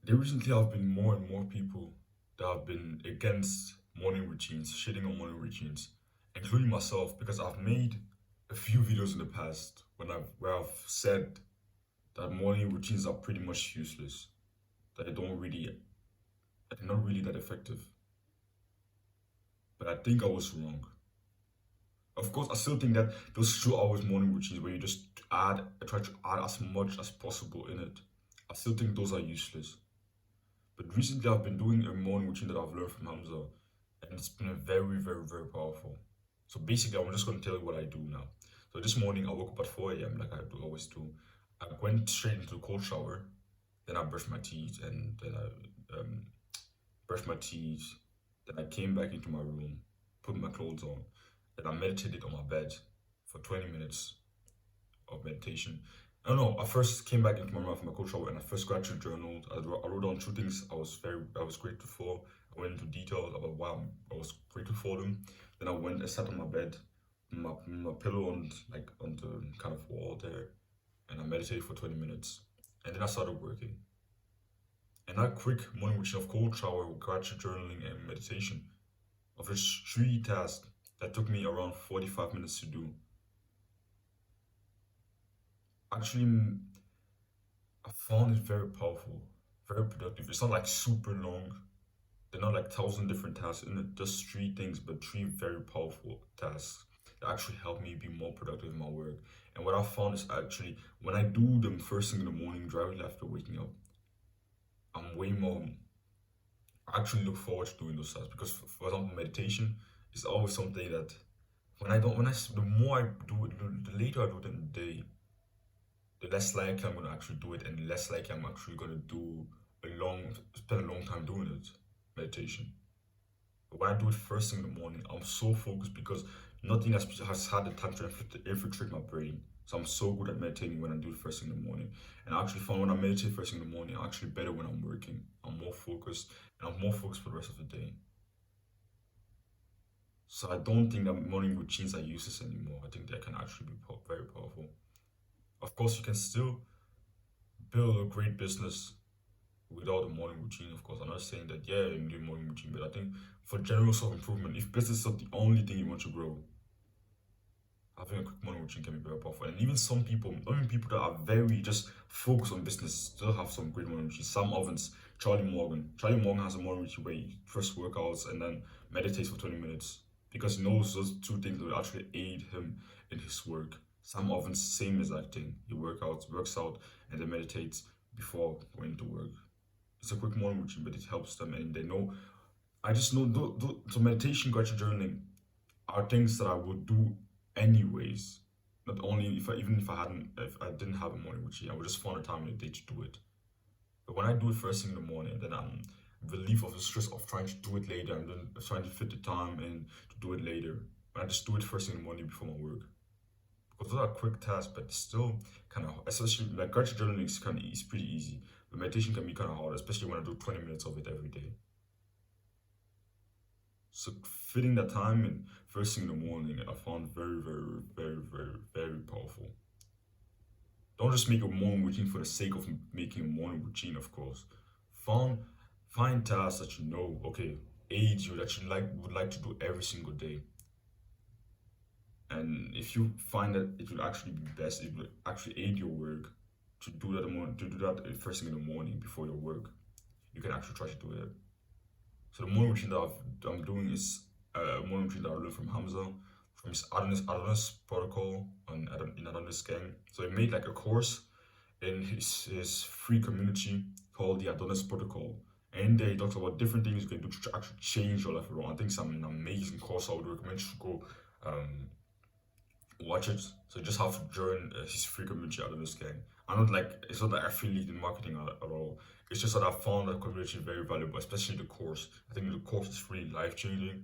There recently have been more and more people that have been against morning routines, shitting on morning routines, including myself, because I've made a few videos in the past where I've said that morning routines are pretty much useless, that that they're not really that effective. But I think I was wrong. Of course, I still think that those 2 hours morning routines where you just try to add as much as possible in it, I still think those are useless. But recently, I've been doing a morning routine that I've learned from Hamza, and it's been very, very, very powerful. So basically, I'm just going to tell you what I do now. So this morning, I woke up at 4 a.m. like I do always do. I went straight into a cold shower, then I brushed my teeth, and then I brushed my teeth. Then I came back into my room, put my clothes on, then I meditated on my bed for 20 minutes of meditation. I don't know. I first came back into my room from my cold shower and I first gratitude journaled. I wrote down two things I was grateful for. I went into details about why I was grateful for them. Then I sat on my bed, my pillow on the kind of wall there, and I meditated for 20 minutes. And then I started working. And that quick morning routine of cold shower, gratitude journaling, and meditation, of which three tasks that took me around 45 minutes to do, actually I found it very powerful, very productive. It's not like super long. They're not like thousand different tasks in it, just three things, but three very powerful tasks that actually help me be more productive in my work. And what I found is actually when I do them first thing in the morning, directly after waking up, I'm way more. I actually look forward to doing those tasks because, for example, meditation is always something that when I don't, when I the more I do it, the later I do it in the day, the less likely I'm going to actually do it, and the less likely I'm actually going to spend a long time doing it, meditation. But when I do it first thing in the morning, I'm so focused because nothing has had the time to infiltrate my brain. So I'm so good at meditating when I do it first thing in the morning. And I actually find when I meditate first thing in the morning, I'm actually better when I'm working. I'm more focused, and I'm more focused for the rest of the day. So I don't think that morning routines are useless anymore. I think they can actually be very powerful. Of course, you can still build a great business without a morning routine, of course. I'm not saying that, yeah, you need a morning routine, but I think for general self improvement, if business is not the only thing you want to grow, having a quick morning routine can be very powerful. And even some people, even people that are very just focused on business, still have some great morning routines. Sam Ovens, Charlie Morgan. Charlie Morgan has a morning routine where he first workouts and then meditates for 20 minutes because he knows those two things will actually aid him in his work. Sam Ovens, same exact thing. He works out, and then meditates before going to work. It's a quick morning routine, but it helps them, and they know. I just know so meditation, gratitude journaling are things that I would do anyways. Not only if I didn't have a morning routine, I would just find a time in the day to do it. But when I do it first thing in the morning, then I'm relief of the stress of trying to do it later and then trying to fit the time in to do it later. When I just do it first thing in the morning before my work. Because those are quick tasks, but still kind of, especially like gratitude journaling is pretty easy. But meditation can be kind of hard, especially when I do 20 minutes of it every day. So fitting that time in first thing in the morning, I found very, very, very, very, very powerful. Don't just make a morning routine for the sake of making a morning routine, of course. Find find tasks that you know, okay, aid you that you would like to do every single day. And if you find that it will actually be best, it will actually aid your work to do that first thing in the morning before your work. You can actually try to do it. So the morning routine that I'm doing is a morning routine that I learned from Hamza, from his Adonis protocol in Adonis Gang. So he made like a course in his free community called the Adonis Protocol. And there he talks about different things you can do to actually change your life around. I think it's an amazing course. I would recommend you to go um, watch it. So you just have to join his free community Adonis Gang. I'm not like it's not like affiliate in marketing at all. It's just that I found that community very valuable, especially the course. I think the course is really life changing.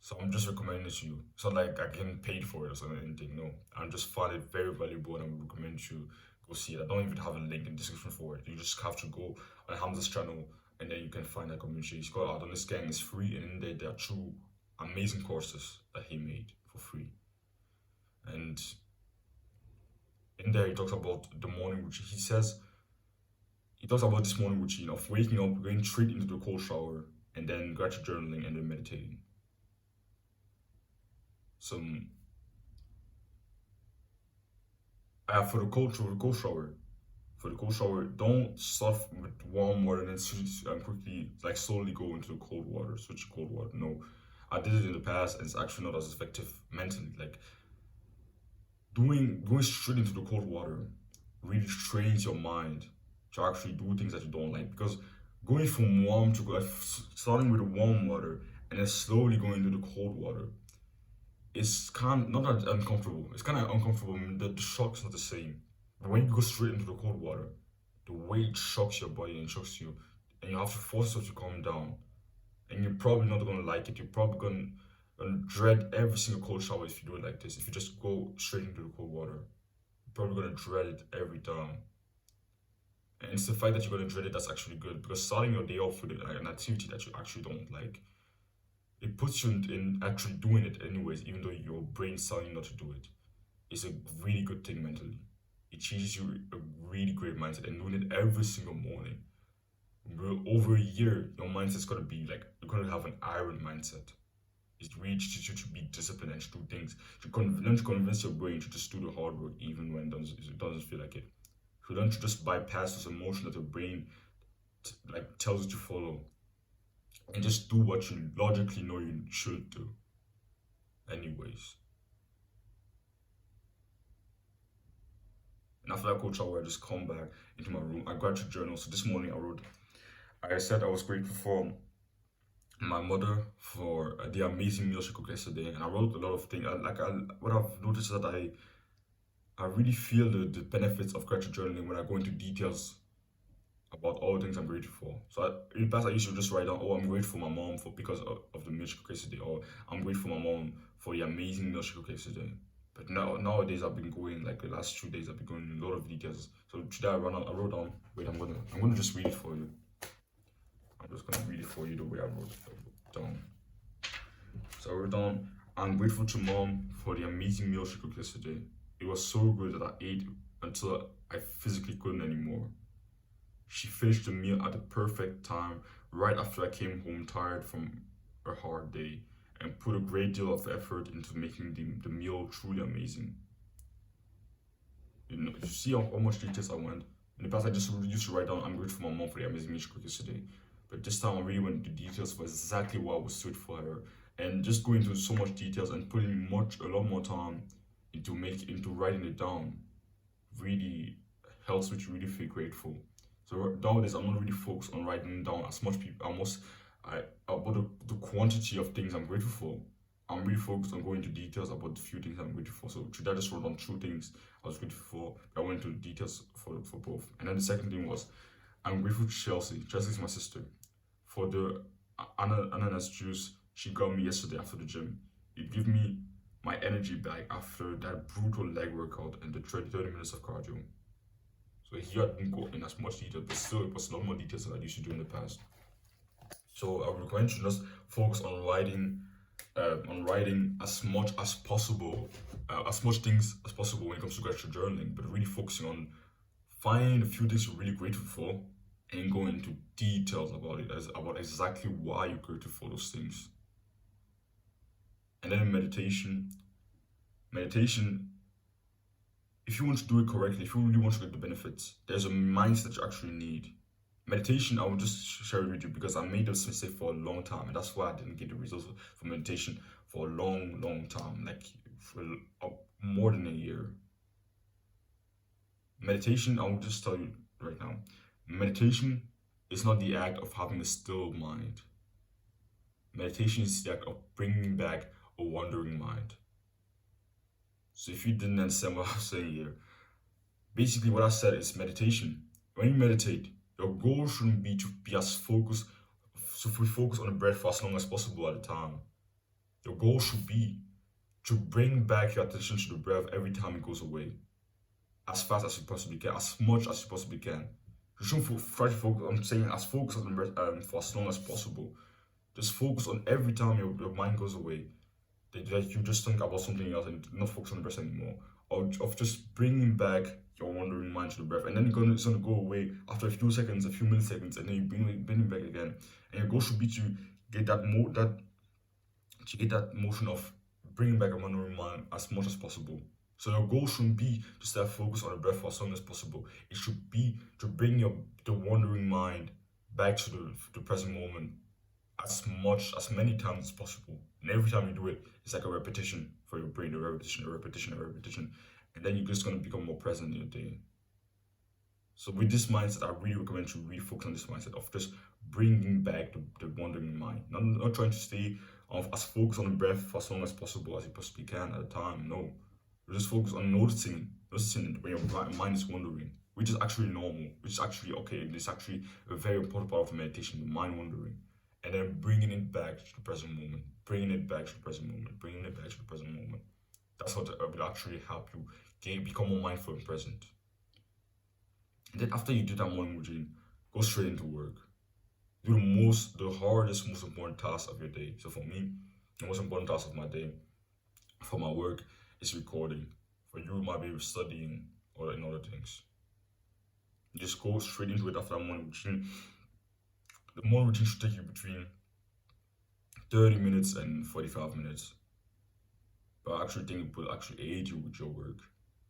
So I'm just recommending it to you. It's not like I getting paid for it or something, anything. No, I just find it very valuable, and I would recommend you go see it. I don't even have a link in the description for it. You just have to go on Hamza's channel, and then you can find that community. It's called Adonis Gang. It's free, and in there are two amazing courses that he made for free. And in there he talks about the morning routine. He talks about this morning routine of waking up, going straight into the cold shower, and then gratitude journaling and then meditating. Some for the cold shower. For the cold shower, don't start with warm water and then quickly, like slowly go into the cold water, switch to cold water. No, I did it in the past, and it's actually not as effective mentally. Like going straight into the cold water really trains your mind to actually do things that you don't like, because going from warm to starting with the warm water and then slowly going into the cold water is kind of not that uncomfortable. It's kind of uncomfortable. I mean, the shock's not the same. But when you go straight into the cold water, the way it shocks your body and shocks you, and you have to force yourself to calm down. And you're probably not gonna like it. You're probably gonna dread every single cold shower if you do it like this. If you just go straight into the cold water, you're probably gonna dread it every time. And it's the fact that you're gonna dread it that's actually good, because starting your day off with an activity that you actually don't like, it puts you in actually doing it anyways, even though your brain's telling you not to do it. It's a really good thing mentally. It teaches you a really great mindset, and doing it every single morning. Over a year, your mindset's gonna be like, you're gonna have an iron mindset. It's really teaches you to be disciplined and to do things. Learn to convince your brain to just do the hard work even when it doesn't feel like it. You learn to just bypass this emotion that your brain like tells you to follow, and just do what you logically know you should do. Anyways. And after that cold shower, I just come back into my room. I gratitude journal. So this morning I said I was grateful for my mother for the amazing meal she cooked yesterday, and I wrote a lot of things. What I've noticed is that I really feel the benefits of gratitude journaling when I go into details about all the things I'm grateful for. So in the past, I used to just write down, oh, I'm grateful for my mom because of the meal she cooked yesterday, or I'm grateful for my mom for the amazing meal she cooked yesterday. But nowadays, I've been going, like the last 2 days, I've been going in a lot of details. So today I wrote down. Wait, I'm gonna just read it for you. I'm just gonna read it for you the way I wrote it down. So I wrote down, I'm grateful to mom for the amazing meal she cooked yesterday. It was so good that I ate until I physically couldn't anymore. She finished the meal at the perfect time, right after I came home tired from a hard day, and put a great deal of effort into making the meal truly amazing. You see how much details I went? In the past, I just used to write down, I'm grateful for my mom for the amazing meal she cooked yesterday. But this time, I really went into details for exactly what I was sweet for her. And just going into so much details and putting a lot more time into writing it down really helps me to really feel grateful. So nowadays, I'm not really focused on writing down as much about the quantity of things I'm grateful for. I'm really focused on going into details about the few things I'm grateful for. So today I just wrote down 2 things I was grateful for. I went into details for both. And then the second thing was, I'm grateful to Chelsea. Chelsea is my sister, for the ananas juice she got me yesterday after the gym. It gave me my energy back after that brutal leg workout and the 30 minutes of cardio. So here I didn't go in as much detail, but still it was a lot more details than I used to do in the past. So I would recommend you just focus on writing as much as possible, as much things as possible when it comes to gratitude journaling, but really focusing on finding a few things you're really grateful for and going into details about it, about exactly why you're grateful for those things. And then meditation, if you want to do it correctly, if you really want to get the benefits, there's a mindset you actually need. Meditation, I will just share it with you because I made this mistake for a long time, and that's why I didn't get the results for meditation for a long time, like for more than a year. Meditation, I will just tell you right now, meditation is not the act of having a still mind. Meditation is the act of bringing back a wandering mind. So if you didn't understand what I was saying here, basically what I said is meditation. When you meditate, your goal shouldn't be to be as focused, so if we focus on the breath for as long as possible at a time. Your goal should be to bring back your attention to the breath every time it goes away, as fast as you possibly can, as much as you possibly can. You shouldn't try to focus. I'm saying as focus on the breath for as long as possible. Just focus on every time your mind goes away, that you just think about something else and not focus on the breath anymore. of just bringing back your wandering mind to the breath, and then it's gonna go away after a few seconds, a few milliseconds, and then you bring it back again. And your goal should be to get that motion of bringing back a wandering mind as much as possible. So your goal shouldn't be to stay focused on the breath for as long as possible. It should be to bring the wandering mind back to the present moment as many times as possible. And every time you do it, it's like a repetition for your brain, a repetition, a repetition, a repetition. And then you're just gonna become more present in your day. So with this mindset, I really recommend you really focus on this mindset of just bringing back the wandering mind. Not trying to stay as focused on the breath for as long as possible as you possibly can at a time. No. Just focus on noticing when your mind is wandering, which is actually normal, which is actually okay. It's actually a very important part of meditation, the mind wandering. And then bringing it back to the present moment, bringing it back to the present moment, bringing it back to the present moment. That's what will actually help you become more mindful and present. And then after you do that morning routine, go straight into work. Do the hardest, most important task of your day. So for me, the most important task of my day for my work is recording. For you, it might be studying or in other things. Just go straight into it after that morning routine. The morning routine should take you between 30 minutes and 45 minutes. But I actually think it will actually aid you with your work,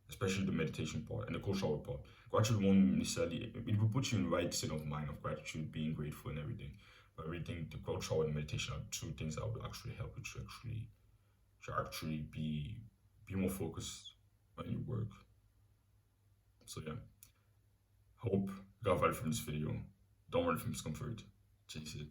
especially the meditation part and the cold shower part. Gratitude won't necessarily, it will put you in the right state of mind of gratitude, being grateful and everything. But I really think the cold shower and meditation are two things that will actually help you to actually be more focused on your work. So yeah, hope you got value from this video. Don't run from discomfort. Chase it.